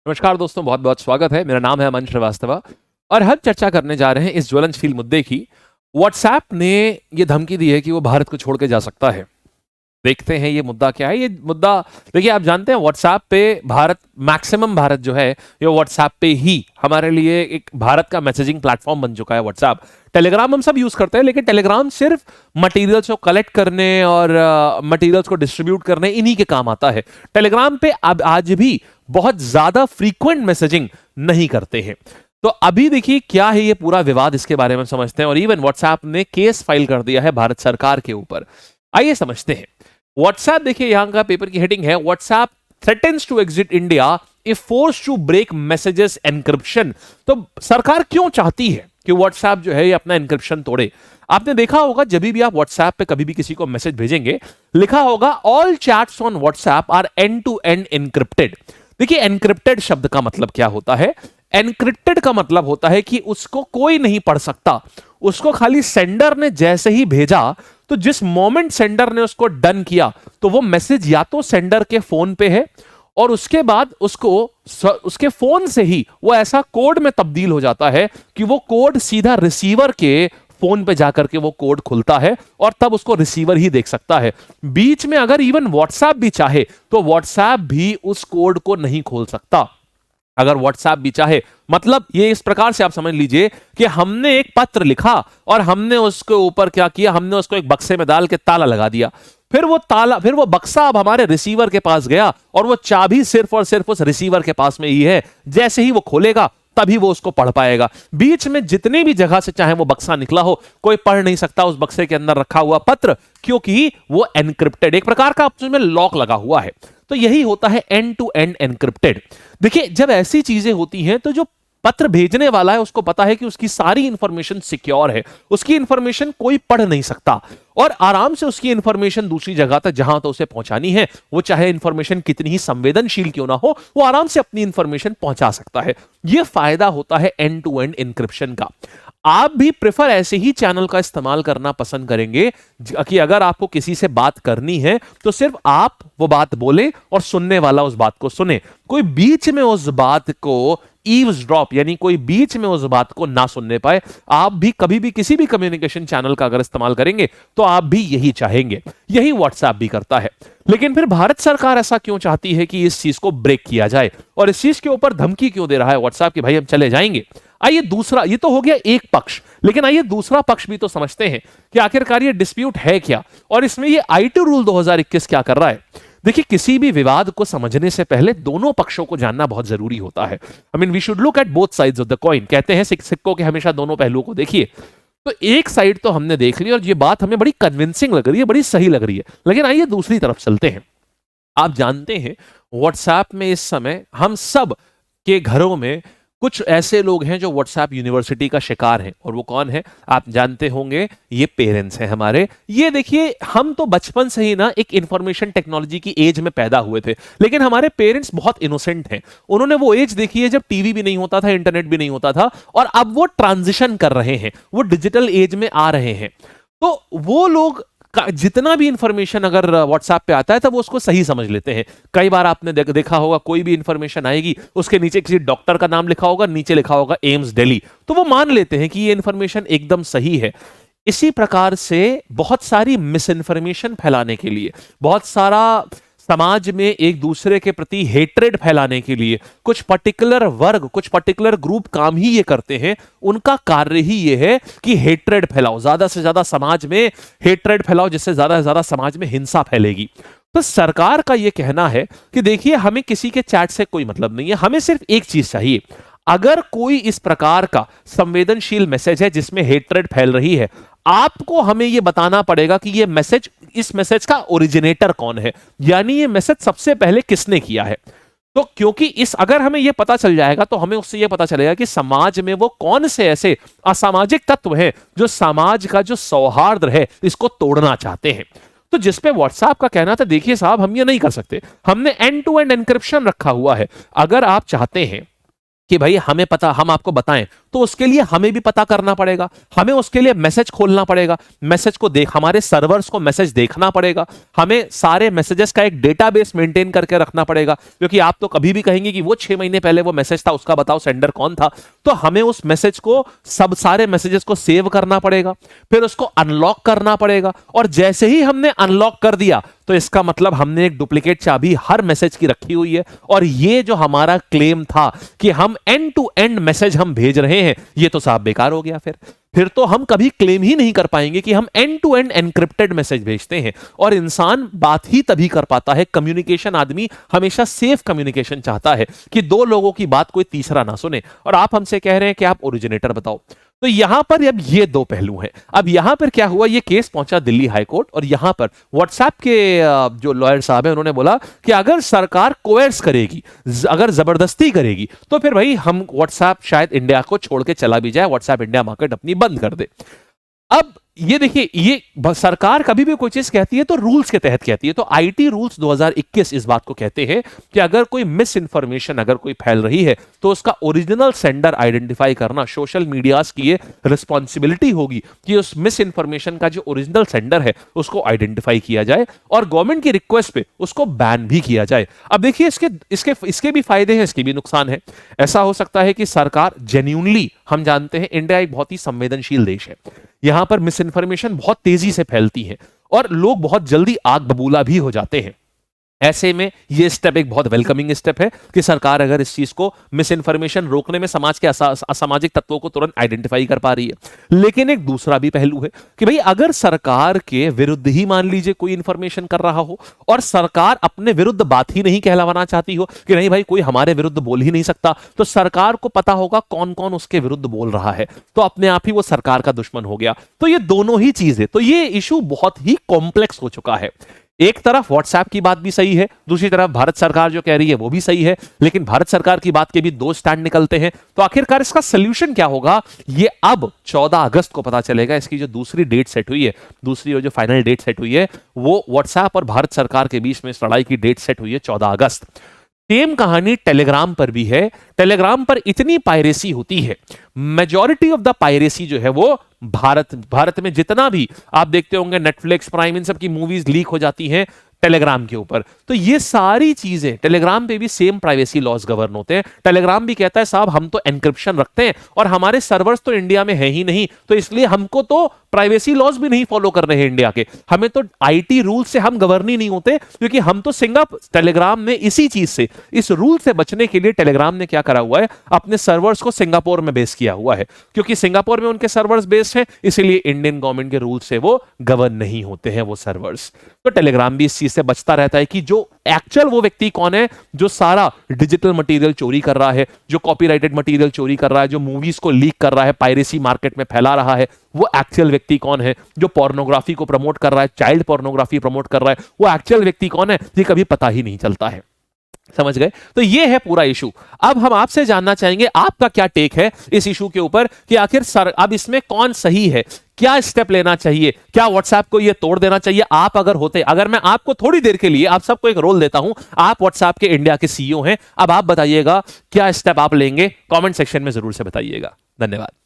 नमस्कार दोस्तों, बहुत बहुत स्वागत है। मेरा नाम है अमन श्रीवास्तव और हम चर्चा करने जा रहे हैं इस ज्वलनशील मुद्दे की। व्हाट्सएप ने ये धमकी दी है कि वो भारत को छोड़ के जा सकता है। देखते हैं ये मुद्दा क्या है। ये मुद्दा देखिए, आप जानते हैं व्हाट्सएप पे भारत, मैक्सिमम भारत जो है ये व्हाट्सएप पे ही हमारे लिए एक भारत का मैसेजिंग प्लेटफॉर्म बन चुका है। व्हाट्सएप, टेलीग्राम हम सब यूज करते हैं, लेकिन टेलीग्राम सिर्फ मटेरियल्स को कलेक्ट करने और मटेरियल्स को डिस्ट्रीब्यूट करने इन्हीं के काम आता है। टेलीग्राम पे अब आज भी बहुत ज्यादा फ्रीक्वेंट मैसेजिंग नहीं करते हैं। तो अभी देखिए क्या है ये पूरा विवाद, इसके बारे में समझते हैं। और इवन व्हाट्सएप ने केस फाइल कर दिया है भारत सरकार के ऊपर। आइए समझते हैं। व्हाट्सएप, देखिए यहां का पेपर की हेडिंग है, WhatsApp threatens to exit India if force to break messages encryption. तो सरकार क्यों चाहती है कि व्हाट्सएप जो है ये अपना एनक्रिप्शन तोड़े? आपने देखा होगा जब भी आप व्हाट्सएप पे कभी भी किसी को मैसेज भेजेंगे, लिखा होगा all chats on WhatsApp are end to end encrypted. देखिए एनक्रिप्टेड शब्द का मतलब क्या होता है? एनक्रिप्टेड का मतलब होता है कि उसको कोई नहीं पढ़ सकता। उसको खाली सेंडर ने जैसे ही भेजा, तो जिस मोमेंट सेंडर ने उसको डन किया, तो वो मैसेज या तो सेंडर के फोन पे है और उसके बाद उसको उसके फोन से ही वो ऐसा कोड में तब्दील हो जाता है कि वो कोड सीधा रिसीवर के फोन पे जाकर के वो कोड खुलता है और तब उसको रिसीवर ही देख सकता है। बीच में अगर इवन व्हाट्सएप भी चाहे तो व्हाट्सएप भी उस कोड को नहीं खोल सकता। अगर व्हाट्सएप भी चाहे, मतलब ये इस प्रकार से आप समझ लीजिए कि हमने एक पत्र लिखा और हमने उसके ऊपर क्या किया, हमने उसको एक बक्से में डाल के ताला लगा दिया। फिर वो बक्सा अब हमारे रिसीवर के पास गया और वो चाबी सिर्फ और सिर्फ उस रिसीवर के पास में ही है। जैसे ही वो खोलेगा तभी वो उसको पढ़ पाएगा। बीच में जितनी भी जगह से चाहे वो बक्सा निकला हो, कोई पढ़ नहीं सकता उस बक्से के अंदर रखा हुआ पत्र, क्योंकि वो एनक्रिप्टेड, एक प्रकार का उसमें लॉक लगा हुआ है। तो यही होता है एंड टू एंड एनक्रिप्टेड। देखिए जब ऐसी चीजें होती हैं तो जो पत्र भेजने वाला है उसको पता है कि उसकी सारी इंफॉर्मेशन सिक्योर है, उसकी इंफॉर्मेशन कोई पढ़ नहीं सकता और आराम से उसकी इंफॉर्मेशन दूसरी जगह तक जहां तो उसे पहुंचानी है, वो चाहे इंफॉर्मेशन कितनी ही संवेदनशील क्यों ना हो, वो आराम से अपनी इंफॉर्मेशन पहुंचा सकता है। यह फायदा होता है एंड टू एंड एन्क्रिप्शन का। आप भी प्रेफर ऐसे ही चैनल का इस्तेमाल करना पसंद करेंगे कि अगर आपको किसी से बात करनी है तो सिर्फ आप वो बात बोले और सुनने वाला उस बात को सुने, कोई बीच में उस बात को ईव्सड्रॉप यानी कोई बीच में उस बात को ना सुनने पाए। आप भी कभी भी किसी भी कम्युनिकेशन चैनल का अगर इस्तेमाल करेंगे तो आप भी यही चाहेंगे। यही व्हाट्सएप भी करता है। लेकिन फिर भारत सरकार ऐसा क्यों चाहती है कि इस चीज को ब्रेक किया जाए और इस चीज के ऊपर धमकी क्यों दे रहा है व्हाट्सएप कि भाई हम चले जाएंगे? आइए दूसरा, ये तो हो गया एक पक्ष, लेकिन आइए दूसरा पक्ष भी तो समझते हैं कि आखिरकार ये डिस्प्यूट है क्या और इसमें ये आईटी रूल 2021 क्या कर रहा है। देखिए किसी भी विवाद को समझने से पहले दोनों पक्षों को जानना बहुत जरूरी होता है। I mean we should look at both sides of the coin. कहते हैं सिक्कों के हमेशा दोनों पहलुओं को देखिए। तो एक साइड तो हमने देख ली और ये बात हमें बड़ी कन्विंसिंग लग रही है, बड़ी सही लग रही है, लेकिन आइए दूसरी तरफ चलते हैं। आप जानते हैं व्हाट्सएप में इस समय हम सब के घरों में कुछ ऐसे लोग हैं जो व्हाट्सएप यूनिवर्सिटी का शिकार हैं। और वो कौन है आप जानते होंगे? ये पेरेंट्स हैं हमारे। ये देखिए हम तो बचपन से ही ना एक इंफॉर्मेशन टेक्नोलॉजी की एज में पैदा हुए थे, लेकिन हमारे पेरेंट्स बहुत इनोसेंट हैं। उन्होंने वो एज देखी है जब टीवी भी नहीं होता था, इंटरनेट भी नहीं होता था, और अब वो ट्रांजिशन कर रहे हैं, वो डिजिटल एज में आ रहे हैं। तो वो लोग जितना भी इंफॉर्मेशन अगर व्हाट्सएप पे आता है तब वो उसको सही समझ लेते हैं। कई बार आपने देखा होगा कोई भी इंफॉर्मेशन आएगी, उसके नीचे किसी डॉक्टर का नाम लिखा होगा, नीचे लिखा होगा एम्स दिल्ली, तो वो मान लेते हैं कि ये इंफॉर्मेशन एकदम सही है। इसी प्रकार से बहुत सारी मिस इंफॉर्मेशन फैलाने के लिए, बहुत सारा समाज में एक दूसरे के प्रति हेट्रेड फैलाने के लिए कुछ पर्टिकुलर वर्ग, कुछ पर्टिकुलर ग्रुप काम ही ये करते हैं। उनका कार्य ही ये है कि हेट्रेड फैलाओ, ज्यादा से ज्यादा समाज में हेट्रेड फैलाओ, जिससे ज्यादा से ज्यादा समाज में हिंसा फैलेगी। तो सरकार का ये कहना है कि देखिए हमें किसी के चैट से कोई मतलब नहीं है, हमें सिर्फ एक चीज चाहिए। अगर कोई इस प्रकार का संवेदनशील मैसेज है जिसमें हेट्रेड फैल रही है, आपको हमें यह बताना पड़ेगा कि यह मैसेज, इस मैसेज का ओरिजिनेटर कौन है, यानी ये मैसेज सबसे पहले किसने किया है। तो क्योंकि इस अगर हमें यह पता चल जाएगा तो हमें उससे यह पता चलेगा कि समाज में वो कौन से ऐसे असामाजिक तत्व हैं जो समाज का जो सौहार्द है इसको तोड़ना चाहते हैं। तो जिसपे व्हाट्सएप का कहना था देखिए साहब हम ये नहीं कर सकते, हमने एंड टू एंड एनक्रिप्शन रखा हुआ है। अगर आप चाहते हैं कि भाई हमें पता, हम आपको बताएं, तो उसके लिए हमें भी पता करना पड़ेगा, हमें उसके लिए मैसेज खोलना पड़ेगा, मैसेज को देख, हमारे सर्वर्स को मैसेज देखना पड़ेगा, हमें सारे मैसेजेस का एक डेटाबेस मेंटेन करके रखना पड़ेगा, क्योंकि आप तो कभी भी कहेंगे कि वो 6 महीने पहले वो मैसेज था, उसका बताओ सेंडर कौन था। तो हमें उस मैसेज को, सब सारे मैसेजेस को सेव करना पड़ेगा, फिर उसको अनलॉक करना पड़ेगा, और जैसे ही हमने अनलॉक कर दिया तो इसका मतलब हमने एक डुप्लीकेट चाबी हर मैसेज की रखी हुई है। और ये जो हमारा क्लेम था कि हम एंड टू एंड मैसेज हम भेज रहे हैं, ये तो साफ बेकार हो गया। फिर तो हम कभी क्लेम ही नहीं कर पाएंगे कि हम end to end encrypted message भेजते हैं। और इंसान बात ही तभी कर पाता है, कम्युनिकेशन आदमी हमेशा सेफ कम्युनिकेशन चाहता है, कि दो लोगों की बात कोई तीसरा ना सुने। और आप हमसे कह रहे हैं कि आप ओरिजिनेटर बताओ, तो यहां पर अब ये दो पहलू हैं। अब यहां पर क्या हुआ, ये केस पहुंचा दिल्ली हाई कोर्ट, और यहां पर व्हाट्सएप के जो लॉयर साहब हैं उन्होंने बोला कि अगर सरकार कोयर्स करेगी, अगर जबरदस्ती करेगी, तो फिर भाई हम व्हाट्सएप शायद इंडिया को छोड़ के चला भी जाए, व्हाट्सएप इंडिया मार्केट अपनी बंद कर दे। अब ये देखिए, ये सरकार कभी भी कोई चीज कहती है तो रूल्स के तहत कहती है। तो आईटी रूल्स 2021 इस बात को कहते हैं कि अगर कोई मिस इन्फॉर्मेशन अगर कोई फैल रही है, तो उसका ओरिजिनल सेंडर आइडेंटिफाई करना सोशल मीडियाज की ये रिस्पॉन्सिबिलिटी होगी कि उस मिस इन्फॉर्मेशन का जो ओरिजिनल सेंडर है उसको आइडेंटिफाई किया जाए, और गवर्नमेंट की रिक्वेस्ट पे उसको बैन भी किया जाए। अब देखिए, इसके इसके इसके भी फायदे हैं, इसके भी नुकसान है। ऐसा हो सकता है कि सरकार जेन्युइनली, हम जानते हैं इंडिया एक बहुत ही संवेदनशील देश है, यहां पर मिस इन्फॉर्मेशन बहुत तेजी से फैलती है और लोग बहुत जल्दी आग बबूला भी हो जाते हैं। ऐसे में ये स्टेप एक बहुत वेलकमिंग स्टेप है कि सरकार अगर इस चीज को, मिस इन्फॉर्मेशन रोकने में समाज के असामाजिक तत्वों को तुरंत आइडेंटिफाई कर पा रही है। लेकिन एक दूसरा भी पहलू है कि भाई अगर सरकार के विरुद्ध ही मान लीजिए कोई इंफॉर्मेशन कर रहा हो, और सरकार अपने विरुद्ध बात ही नहीं कहलाना चाहती हो कि नहीं भाई कोई हमारे विरुद्ध बोल ही नहीं सकता, तो सरकार को पता होगा कौन कौन उसके विरुद्ध बोल रहा है, तो अपने आप ही वो सरकार का दुश्मन हो गया। तो ये दोनों ही चीजें, तो ये इशू बहुत ही कॉम्प्लेक्स हो चुका है। एक तरफ व्हाट्सएप की बात भी सही है, दूसरी तरफ भारत सरकार जो कह रही है वो भी सही है, लेकिन भारत सरकार की बात के भी दो स्टैंड निकलते हैं। तो आखिरकार इसका सोल्यूशन क्या होगा, ये अब 14 अगस्त को पता चलेगा। इसकी जो दूसरी डेट सेट हुई है, दूसरी और जो फाइनल डेट सेट हुई है, वो व्हाट्सएप और भारत सरकार के बीच में इस लड़ाई की डेट सेट हुई है 14 अगस्त। सेम कहानी टेलीग्राम पर भी है। टेलीग्राम पर इतनी पायरेसी होती है, मेजॉरिटी ऑफ द पायरेसी जो है वो भारत में जितना भी आप देखते होंगे, नेटफ्लिक्स, प्राइम, इन सब की मूवीज लीक हो जाती हैं टेलीग्राम के ऊपर। तो ये सारी चीजें, टेलीग्राम पे भी सेम प्राइवेसी लॉज गवर्न होते हैं। टेलीग्राम भी कहता है साहब हम तो एनक्रिप्शन रखते हैं और हमारे सर्वर्स तो इंडिया में है ही नहीं, तो इसलिए हमको तो प्राइवेसी लॉज भी नहीं फॉलो करने हैं इंडिया के, हमें तो आईटी रूल से हम गवर्न ही नहीं होते, क्योंकि हम तो टेलीग्राम ने इसी चीज से, इस रूल से बचने के लिए टेलीग्राम ने क्या करा हुआ है, अपने सर्वर्स को सिंगापुर में बेस किया हुआ है, क्योंकि सिंगापुर में उनके सर्वर्स बेस्ड हैं, इसीलिए इंडियन गवर्नमेंट के रूल से वो गवर्न नहीं होते हैं वो सर्वर्स। तो टेलीग्राम भी इस चीज से बचता रहता है कि जो एक्चुअल वो व्यक्ति कौन है जो सारा डिजिटल मटेरियल चोरी कर रहा है, जो कॉपीराइटेड मटेरियल चोरी कर रहा है, जो मूवीज को लीक कर रहा है, पायरेसी मार्केट में फैला रहा है, वो एक्चुअल व्यक्ति कौन है, जो पोर्नोग्राफी को प्रमोट कर रहा है, चाइल्ड पोर्नोग्राफी प्रमोट कर रहा है, वो एक्चुअल व्यक्ति कौन है, ये कभी पता ही नहीं चलता है। समझ गए? तो ये है पूरा इशू। अब हम आपसे जानना चाहेंगे आपका क्या टेक है इस इशू के ऊपर कि आखिर सर अब इसमें कौन सही है, क्या स्टेप लेना चाहिए, क्या व्हाट्सएप को ये तोड़ देना चाहिए? आप अगर होते, अगर मैं आपको थोड़ी देर के लिए, आप सबको एक रोल देता हूं, आप व्हाट्सएप के इंडिया के सीईओ हैं, अब आप बताइएगा क्या स्टेप आप लेंगे, कमेंट सेक्शन में जरूर से बताइएगा। धन्यवाद।